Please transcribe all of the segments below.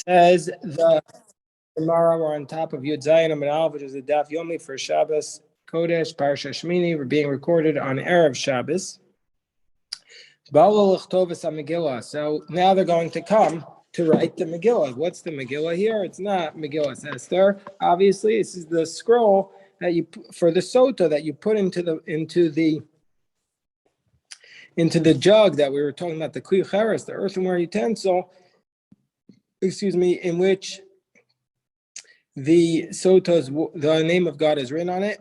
Says the Gemara, we're on top of Yud Zayin Amud Aleph, which is the Daf Yomi for Shabbos Kodesh Parsha Shmini. We're being recorded on Erev Shabbos. So now they're going to come to write the Megillah. What's the Megillah here? It's not Megillah Esther. Obviously, this is the scroll that you for the Sotah that you put into the jug that we were talking about, the Kli Cheres, the earthenware utensil. In which the Sotah's, the name of God is written on it.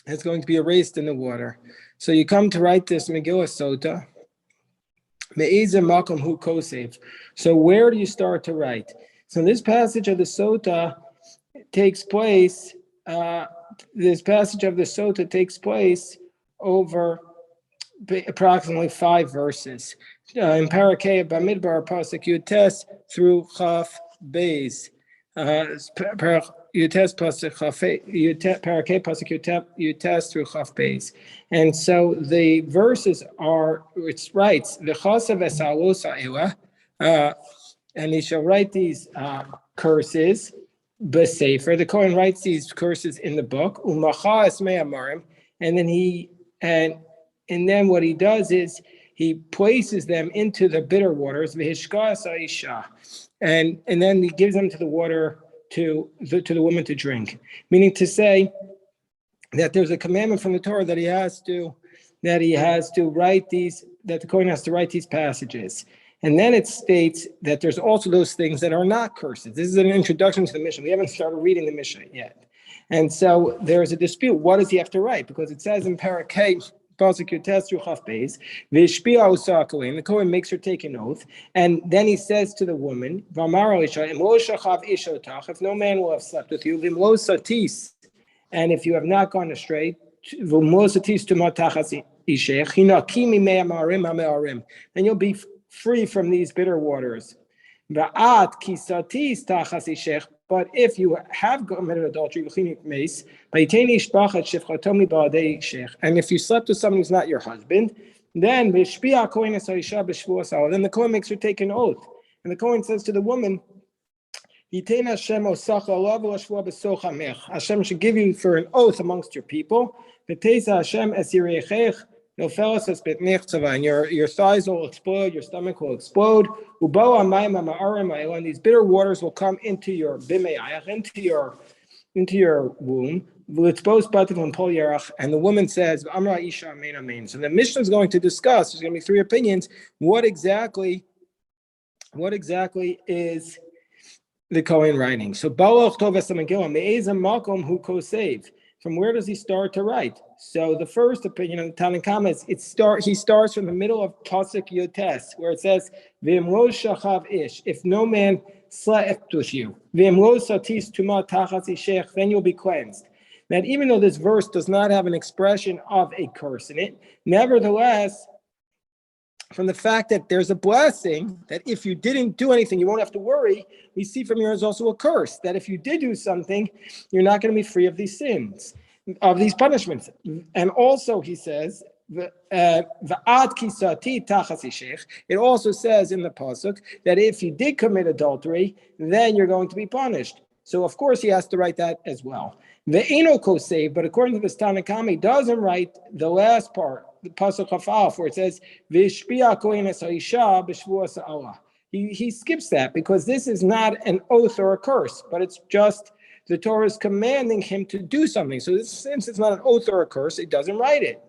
It's going to be erased in the water. So you come to write this Megillah Sotah. Me'ezeh makom hu kosev. So where do you start to write? So this passage of the Sotah takes place. This passage of the Sotah takes place over approximately 5 verses. In Parakeh Bamidbar Pasuk Yutes through Chaf Beis. Yutes Pasuk Parakeh Pasuk Yutes through Chaf Beis. And so the verses are, it writes, V'chasav esalosa elah, and he shall write these curses, b'sefer. The Kohen writes these curses in the book, u'macha esmei amarim, and then what he does is he places them into the bitter waters, and then he gives them to the water to the woman to drink. Meaning to say that there's a commandment from the Torah that he has to write these, that the Kohen has to write these passages. And then it states that there's also those things that are not curses. This is an introduction to the Mishnah. We haven't started reading the Mishnah yet. And so there's a dispute. What does he have to write? Because it says in Parakeh, the Kohen makes her take an oath, and then he says to the woman, if no man will have slept with you, and if you have not gone astray, then you'll be free from these bitter waters. But if you have committed adultery, and if you slept with someone who's not your husband, then the Kohen makes her take an oath. And the Kohen says to the woman, Hashem should give you for an oath amongst your people. And your thighs will explode, your stomach will explode. And these bitter waters will come into your womb. And the woman says, Amra Isha Amen Amen. So the Mishnah is going to discuss, there's going to be 3 opinions. What exactly is the Kohen writing? So from where does he start to write? So the first opinion of the Tanakhama is he starts from the middle of Pasuk Yotes, where it says, V'im lo shachav ish, if no man slept with you, V'im lo satis tuma tachas ishech, then you'll be cleansed. That even though this verse does not have an expression of a curse in it, nevertheless, from the fact that there's a blessing, that if you didn't do anything, you won't have to worry, we see from here is also a curse, that if you did do something, you're not going to be free of these sins, of these punishments. And also, he says, it also says in the pasuk that if you did commit adultery, then you're going to be punished. So of course he has to write that as well. But according to the Tanakhama, he doesn't write the last part, the pasuk Chafal, where it says V'shpia kohen es ha'isha b'shvuas ha'ala. He skips that because this is not an oath or a curse, but it's just the Torah is commanding him to do something. So since it's not an oath or a curse, he doesn't write it.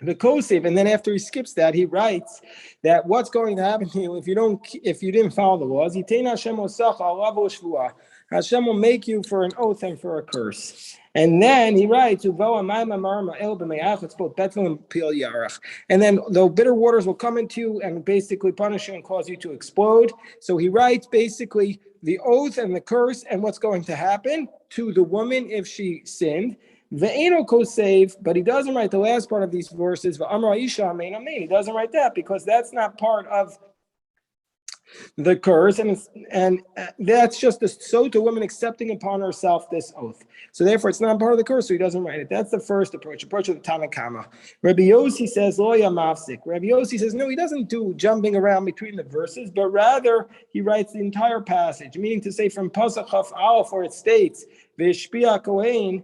The Kosev, and then after he skips that, he writes that what's going to happen to you if you didn't follow the laws. Hashem will make you for an oath and for a curse. And then he writes, and then the bitter waters will come into you and basically punish you and cause you to explode. So he writes basically the oath and the curse and what's going to happen to the woman if she sinned. But he doesn't write the last part of these verses. He doesn't write that because that's not part of the curse, and that's just the Sotah woman accepting upon herself this oath. So therefore, it's not part of the curse, so he doesn't write it. That's the first approach of the Tanakama. Rabbi Yossi says, Lo Yamafsik. Rabbi Yossi says, no, he doesn't do jumping around between the verses, but rather he writes the entire passage, meaning to say from Pasuk Chaf Aleph, where it states, V'shpia Kohen,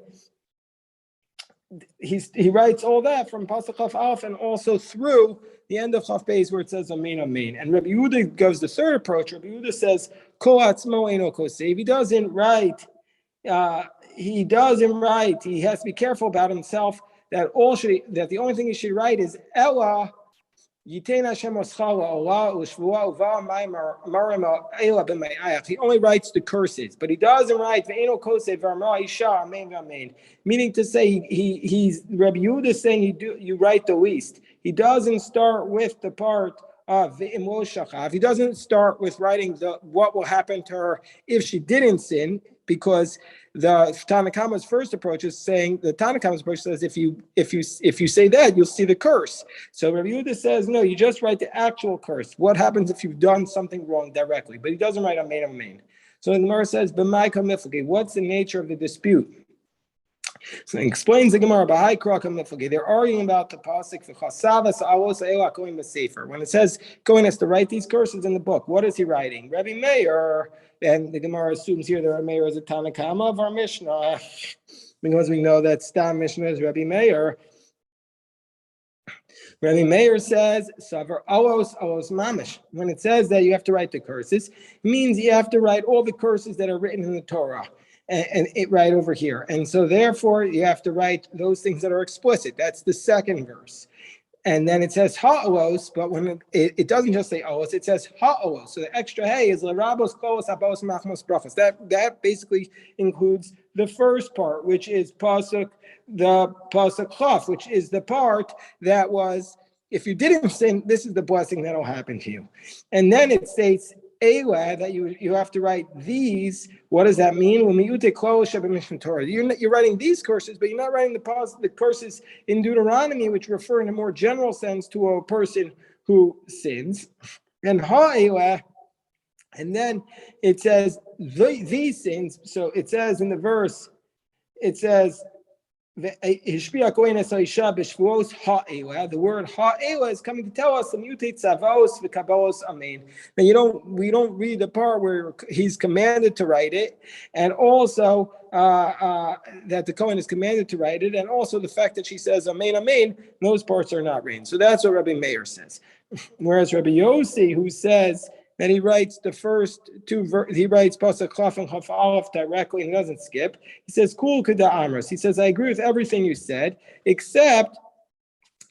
he writes all that from Pasuk Chaf Aleph and also through the end of Chaf Beis where it says Amen Amen. And Rabbi Yehuda gives the third approach. Rabbi Yehuda says Ko Atzmo Eino Kosev. He doesn't write. He has to be careful about himself that the only thing he should write is Ella. He only writes the curses, but he doesn't write meaning to say he's Rabbi Yehuda is saying you write the least. He doesn't start with the part of he doesn't start with writing what will happen to her if she didn't sin, because the Tanakhama's first approach is saying if you say that, you'll see the curse. So Rabbi Yehuda says no, you just write the actual curse. What happens if you've done something wrong directly? But he doesn't write Amen Amen. So the Gemara says, what's the nature of the dispute? So he explains the Gemara, they're arguing about the pasuk when it says Kohen has to write these curses in the book. What is he writing? Rabbi Meir, and the Gemara assumes here that Rabbi Meir is a Tanakama of our Mishnah, because we know that Stam Mishnah is Rabbi Meir. Rabbi Meir says, Savar alos mamish. When it says that you have to write the curses, it means you have to write all the curses that are written in the Torah. And it right over here. And so therefore you have to write those things that are explicit. That's the second verse. And then it says ha'olos, but when it doesn't just say olos, it says ha'olos. So the extra hey is l'rabos kolos habos machmos brachos. That basically includes the first part, which is the pasuk chaf, which is the part that was, if you didn't sin, this is the blessing that'll happen to you. And then it states that you have to write these. What does that mean? You're writing these curses, but you're not writing the curses in Deuteronomy, which refer in a more general sense to a person who sins. And then it says these sins. So it says in the verse, it says the word ha'ela is coming to tell us Now we don't read the part where he's commanded to write it, and also that the Kohen is commanded to write it, and also the fact that she says amen, amen, those parts are not written. So that's what Rabbi Meir says. Whereas Rabbi Yossi, who says that he writes the first two, he writes Pasuk Chaf and Chaf Aleph directly and he doesn't skip. He says, Kul Kada Amras. He says, I agree with everything you said, except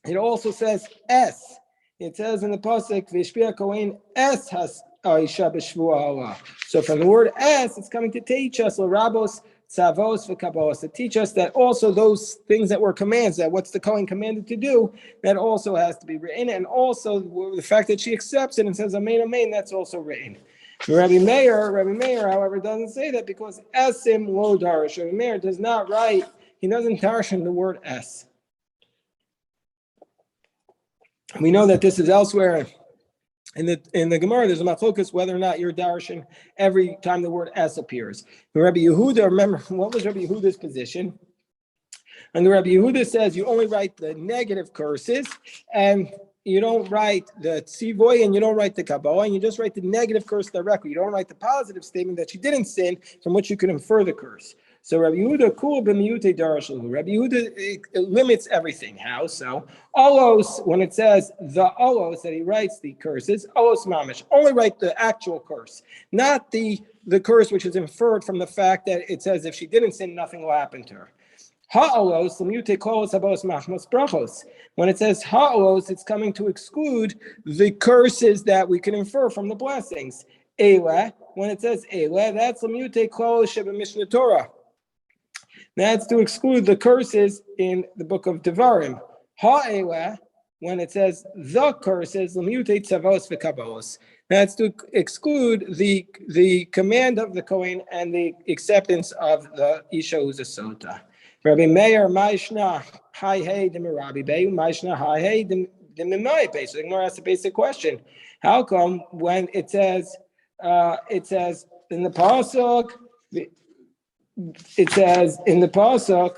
it also says S. It says in the Pasuk, V'shpia Kohen S has Aisha b'shvua Allah. So from the word S, it's coming to teach us, L'rabos, Tzavos, V'kabalos, to teach us that also those things that were commands, that what's the Kohen commanded to do, that also has to be written. And also the fact that she accepts it and says, Amen, Amen, that's also written. Rabbi Meir, however, doesn't say that because Esim lo darish. Rabbi Meir does not write, he doesn't darshan the word S. We know that this is elsewhere in the Gemara. There's a machlokas whether or not you're darshan every time the word S appears. Rabbi Yehuda, remember, what was Rabbi Yehuda's position? And the Rabbi Yehuda says you only write the negative curses, and you don't write the tzivoy, and you don't write the kabbalah, and you just write the negative curse directly. You don't write the positive statement that she didn't sin, from which you can infer the curse. So Rabbi Yehuda kul b'miyute darashalu. Rabbi Yehuda limits everything. How so? Olos, when it says the olos that he writes the curses, olos mamish, only write the actual curse, not the curse which is inferred from the fact that it says if she didn't sin, nothing will happen to her. Ha'olos, l'miyute kolos habos machmos brachos. When it says ha'olos, it's coming to exclude the curses that we can infer from the blessings. Eila, when it says eila, that's l'miyute kolos sheb'mishnah Torah. That's to exclude the curses in the book of Devarim. Ha'elah, when it says the curses, l'miyutei tzavos v'kabalos. That's to exclude the command of the Kohen and the acceptance of the Isha who's a Sotah. Rabbi Meir, Ma'ishna, Hai Hey, Demirabi Bey, Ma'ishna, Hai Hey, Demimai Bey. So the Gemara asks a basic question. How come when it says in the pasuk, it says in the pasuk,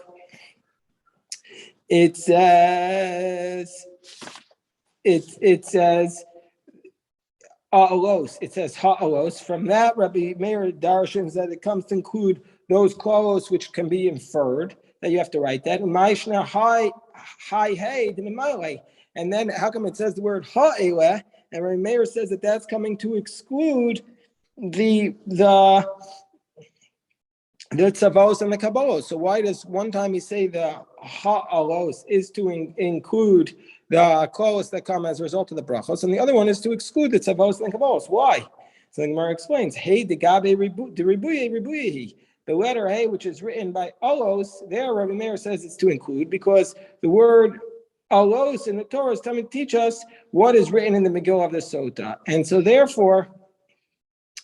it says it says ha'alos. It says ha'alos. From that, Rabbi Meir darshans that it comes to include those klalos which can be inferred. That you have to write that. Ma'ishna hi hey d'mimalei. And then how come it says the word ha'eleh? And Rabbi Meir says that that's coming to exclude the tzavos and the kabbalos. So why does one time he say the ha'alos is to include the klalos that come as a result of the brachos, and the other one is to exclude the tzavos and the kabbalos? Why? So the Gemara explains, hey de gabe ribuyehi. The letter hey, which is written by alos, there Rabbi Meir says it's to include because the word alos in the Torah is coming to teach us what is written in the Megillah of the Sotah, and so therefore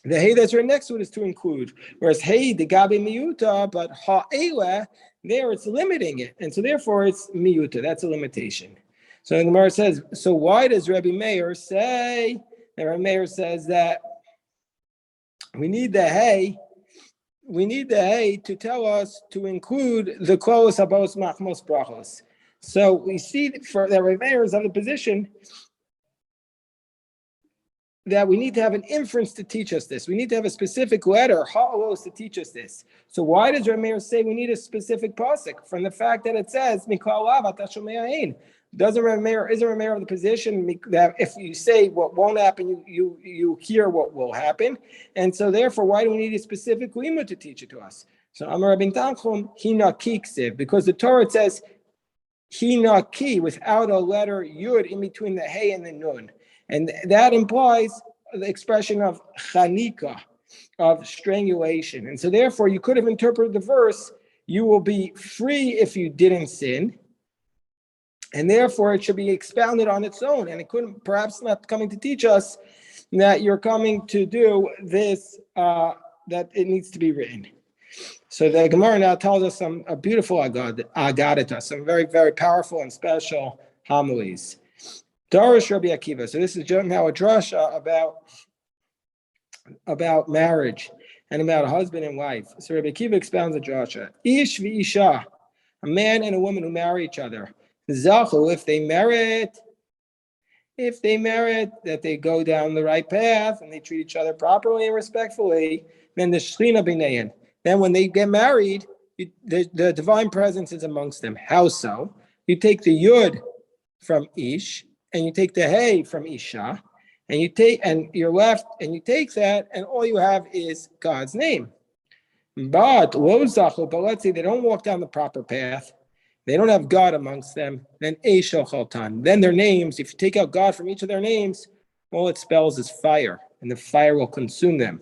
the hey that's right next to it is to include, whereas hey the gabe miyuta, but ha'ela there it's limiting it, and so therefore it's miyuta. That's a limitation. So the Gemara says, so why does Rabbi Meir say? And Rabbi Meir says that we need the hey to tell us to include the klos habos machmos brachos. So we see for that Rabbi Meir is of the position that we need to have an inference to teach us this. We need to have a specific letter, ha'alos, to teach us this. So why does Rabbi Meir say we need a specific pasuk? From the fact that it says, Mikal Lav Atashel Me'ayin. Isn't Rabbi Meir of the position that if you say what won't happen, you hear what will happen? And so therefore, why do we need a specific limud to teach it to us? So Amar Rabbi Tanchum, Hina Kiksiv, because the Torah says, Hina Ki, without a letter Yud in between the Hey and the Nun. And that implies the expression of chanika, of strangulation. And so therefore, you could have interpreted the verse, you will be free if you didn't sin. And therefore, it should be expounded on its own. And it couldn't, perhaps not coming to teach us that you're coming to do this, that it needs to be written. So the Gemara now tells us a beautiful agadah, some very, very powerful and special homilies. Darish Rabbi Akiva. So this is now a drasha about marriage and about a husband and wife. So Rabbi Akiva expounds the drasha. Ish v'isha, a man and a woman who marry each other. Zachu, if they merit that they go down the right path and they treat each other properly and respectfully, then the shechina b'neian. Then when they get married, the divine presence is amongst them. How so? You take the yud from ish, and you take the hey from isha, and you're left, and you take that, and all you have is God's name. But let's say they don't walk down the proper path, they don't have God amongst them, then Eishel Chaltan. Then their names, if you take out God from each of their names, all it spells is fire, and the fire will consume them.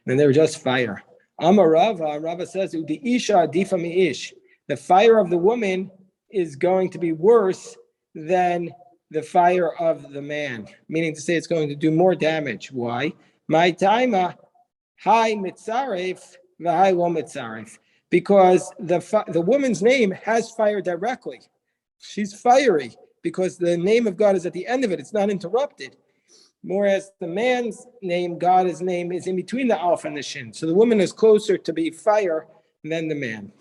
And they're just fire. Amar Rava says, the Isha difa mi ish. The fire of the woman is going to be worse than the fire of the man, meaning to say it's going to do more damage. Why? My taima hi mitzaref v'hai lo mitzaref, because the woman's name has fire directly. She's fiery because the name of God is at the end of it. It's not interrupted. Whereas the man's name, God's name, is in between the alpha and the shin. So the woman is closer to be fire than the man.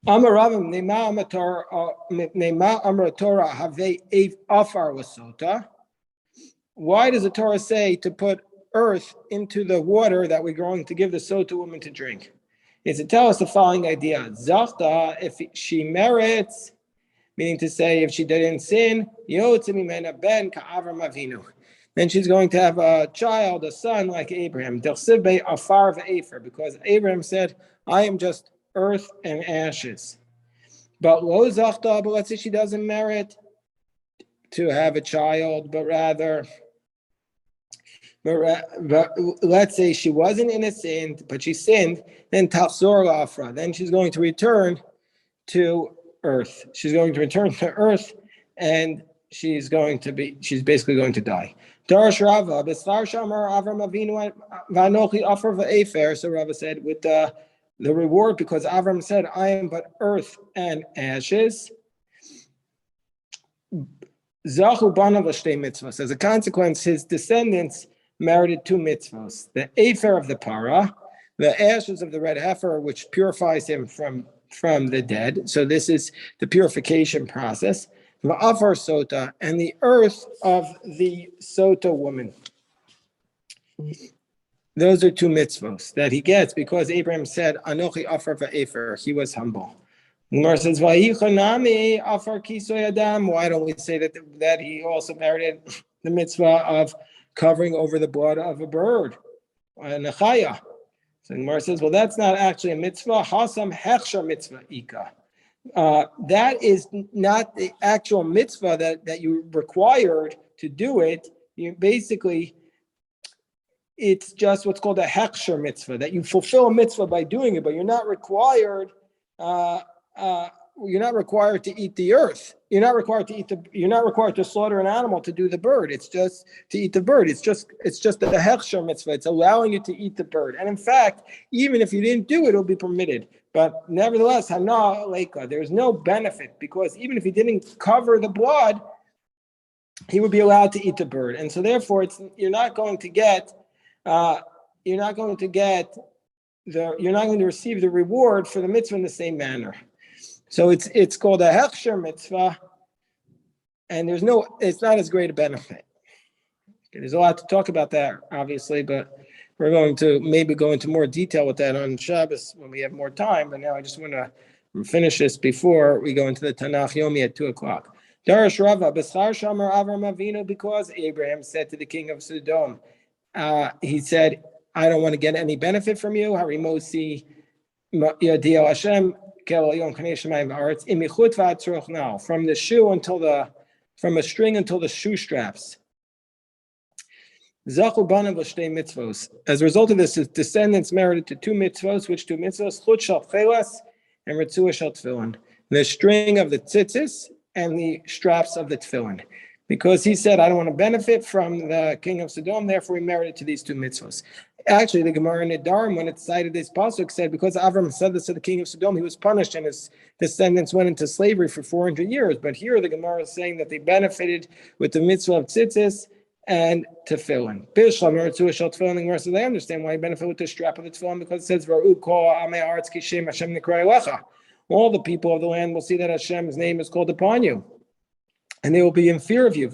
Why does the Torah say to put earth into the water that we're going to give the Sotah woman to drink? It's to tell us the following idea. Zachta, if she merits, meaning to say if she didn't sin, then she's going to have a child, a son like Abraham. Because Abraham said, I am just earth and ashes. But let's say she doesn't merit to have a child, but let's say she wasn't innocent, but she sinned, then tafsor lafra, then she's going to return to earth. She's going to return to earth, and she's basically going to die. Darash Rava, B'sar Shamar Avram Avinu Vanochi Afar V'Efer. So Rava said, with the reward, because Avram said, I am but earth and ashes. Zachu banav l'shtei mitzvos. As a consequence, his descendants merited 2 mitzvos: the afer of the para, the ashes of the red heifer, which purifies him from the dead. So this is the purification process. Va'afar sotah, and the earth of the Sotah woman. Those are 2 mitzvos that he gets because Abraham said, Anochi afar va'efer. He was humble. Gemara says, "Vayichanami afar kisoy adam." Why don't we say that he also merited the mitzvah of covering over the blood of a bird, an achaya? So Gemara says, "Well, that's not actually a mitzvah. Hasam hechsher mitzvah ika." That is not the actual mitzvah that you required to do it. You basically, it's just what's called a hechsher mitzvah, that you fulfill a mitzvah by doing it, but you're not required. You're not required to eat the earth. You're not required to slaughter an animal to do the bird. It's just to eat the bird. It's just the hechsher mitzvah. It's allowing you to eat the bird. And in fact, even if you didn't do it, it'll be permitted. But nevertheless, hana leika, there's no benefit, because even if he didn't cover the blood, he would be allowed to eat the bird. And so therefore, you're not going to receive the reward for the mitzvah in the same manner. So it's called a hechsher mitzvah, and it's not as great a benefit. Okay, there's a lot to talk about that, obviously, but we're going to maybe go into more detail with that on Shabbos when we have more time. But now I just want to finish this before we go into the Tanakh Yomi at 2:00. Darash Rava b'schar shamar Avram Avinu, because Abraham said to the king of Sodom, he said, I don't want to get any benefit from you. Harimosi Yadiel Hashem Kel Yom Kanei Shemayim V'Aretz Imichut V'Atzroch now, from a string until the shoe straps. Zachu banav l'shtei mitzvos. As a result of this, his descendants merited to 2 mitzvos. Which 2 mitzvos? Chut shel chelas and ritzua shel tefillin. The string of the tzitzis and the straps of the tefillin. Because he said, I don't want to benefit from the king of Sodom, therefore he merited to these 2 mitzvos. Actually, the Gemara in Nedarim, when it cited this pasuk, said because Avram said this to the king of Sodom, he was punished and his descendants went into slavery for 400 years. But here the Gemara is saying that they benefited with the mitzvah of tzitzis and tefillin. Bishlam ritzua shel tefillin. The Gemara says they understand why he benefited with the strap of the tefillin, because it says, V'ru kol amei haaretz ki shem Hashem nikrei lecha. All the people of the land will see that Hashem's name is called upon you, and they will be in fear of you.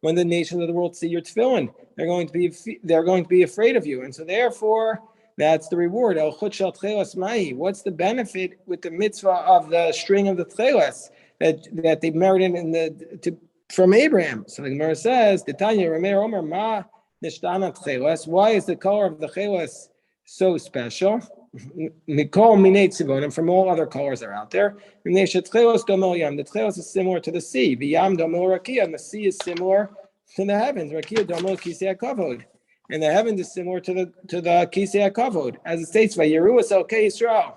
When the nations of the world see your tefillin, they're going to be afraid of you, and so therefore that's the reward. What's the benefit with the mitzvah of the string of the tchelas that they merited from Abraham? So the Gemara says, why is the color of the tchelas so special? From all other colors that are out there. The tchelos is similar to the sea. And the sea is similar to the heavens. And the heavens is similar to the kisei hakavod. As it states, Vayeru es elkei Yisrael.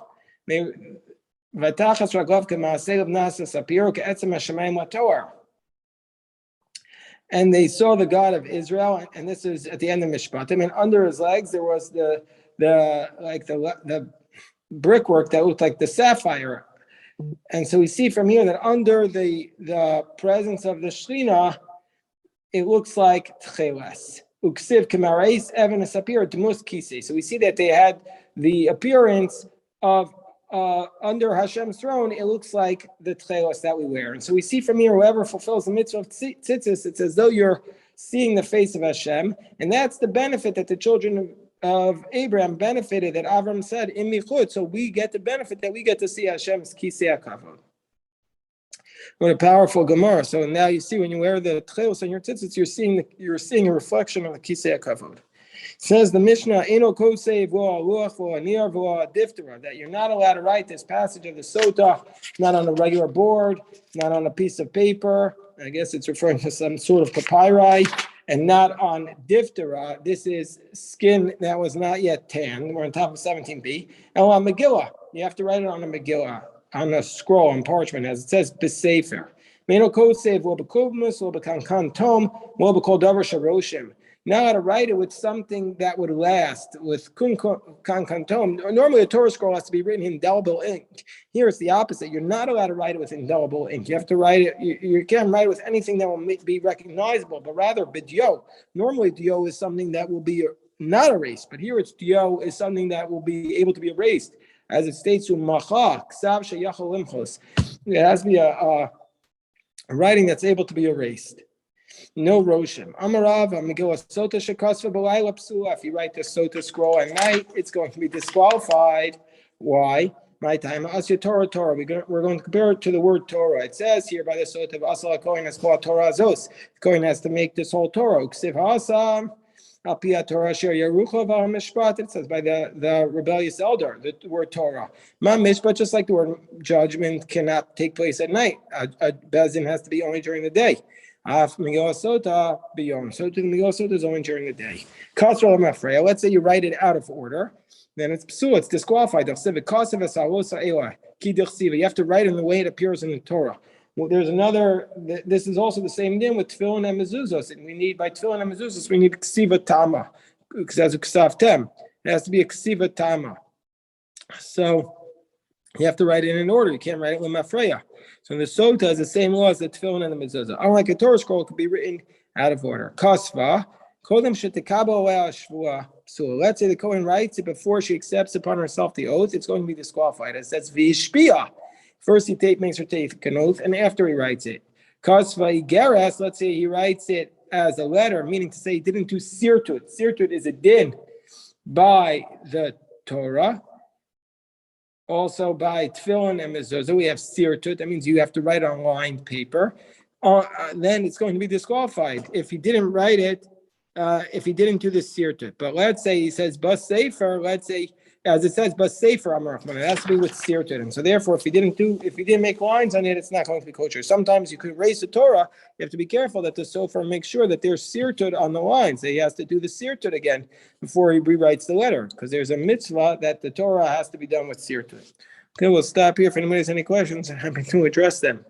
Vatachas raglav k'maaseh l'bnas sapiru k'etzem hashamayim latoar. And they saw the God of Israel, and this is at the end of Mishpatim, and under his legs there was the brickwork that looked like the sapphire. And so we see from here that under the presence of the Shekhinah, it looks like tcheles. Uksiv k'mareis even sapir demus kisei. So we see that they had the appearance of under Hashem's throne. It looks like the tcheles that we wear. And so we see from here, whoever fulfills the mitzvah of tzitzis, it's as though you're seeing the face of Hashem, and that's the benefit that the children of Abraham benefited, that Avram said, in michut, so we get the benefit that we get to see Hashem's kisei hakavod. What a powerful Gemara. So now you see, when you wear the tchelos on your tzitzits, you're seeing a reflection of the kisei hakavod. Says the Mishnah, Eno kosei v'lo aluach v'lo anir v'lo diftera, that you're not allowed to write this passage of the Sotah, not on a regular board, not on a piece of paper. I guess it's referring to some sort of papyri, and not on diphthera. This is skin that was not yet tanned. We're on top of 17b. And on Megillah, you have to write it on a Megillah, on a scroll, on parchment, as it says, b'sefer. Meno kosev lo b'kovmus, lo b'kankan tom, lo b'kol davar sharoshim. Now how to write it with something that would last, with kankan tom. Normally a Torah scroll has to be written in indelible ink. Here it's the opposite. You're not allowed to write it with indelible ink. You have to write it, you can't write it with anything that will be recognizable, but rather bidyo. Normally dio is something that will be not erased, but here it's dio is something that will be able to be erased. As it states, it has to be a writing that's able to be erased. No Roshim. Amarav, Megillah Sotah Shekasva B'Layla Psula. If you write the Sotah scroll at night, it's going to be disqualified. Why? My time. Asya Torah. We're going to compare it to the word Torah. It says here by the Sotah of Asal Kohen has called Torah Zos. Kohen has to make this whole Torah. Ksiv Hasam. Alpia Torah Sher Yerucha Mishpat. It says by the rebellious elder, the word Torah. Ma Mishpat, just like the word judgment cannot take place at night. A bezin has to be only during the day. Megillah Sotah beyond. So to the Megillah Sotah is only during the day. Kasra Lamafreya. Let's say you write it out of order, then it's psul. It's disqualified. You have to write it in the way it appears in the Torah. Well, there's another. This is also the same thing with tefillin and mezuzos. And we need by tefillin and mezuzos we need ksiva tama. It has a ksav tem. It has to be a ksiva tama. So you have to write it in order. You can't write it lemafreya. So the Sotah is the same law as the tefillin and the mezuzah. Unlike a Torah scroll, it could be written out of order. Kasva. Kodem shetekabo shvua. So let's say the Kohen writes it before she accepts upon herself the oath. It's going to be disqualified. It says v'ishpia. First, he makes her take an oath, and after he writes it. Kasva igeras, let's say he writes it as a letter, meaning to say he didn't do sirtut. Sirtut is a din by the Torah. Also by tefillin and mezuzah, we have sirtut. That means you have to write on lined paper. Then it's going to be disqualified if he didn't write it, if he didn't do the sirtut. But let's say he says bas sefer. Let's say, as it says bas sefer amar Rahman, it has to be with sirtut. And so therefore, if he didn't make lines on it, it's not going to be kosher. Sometimes you could erase the Torah. You have to be careful that the sofer makes sure that there's sirtut on the lines. That he has to do the sirtut again before he rewrites the letter, because there's a mitzvah that the Torah has to be done with sirtut. Okay, we'll stop here. If anybody has any questions, I'm happy to address them.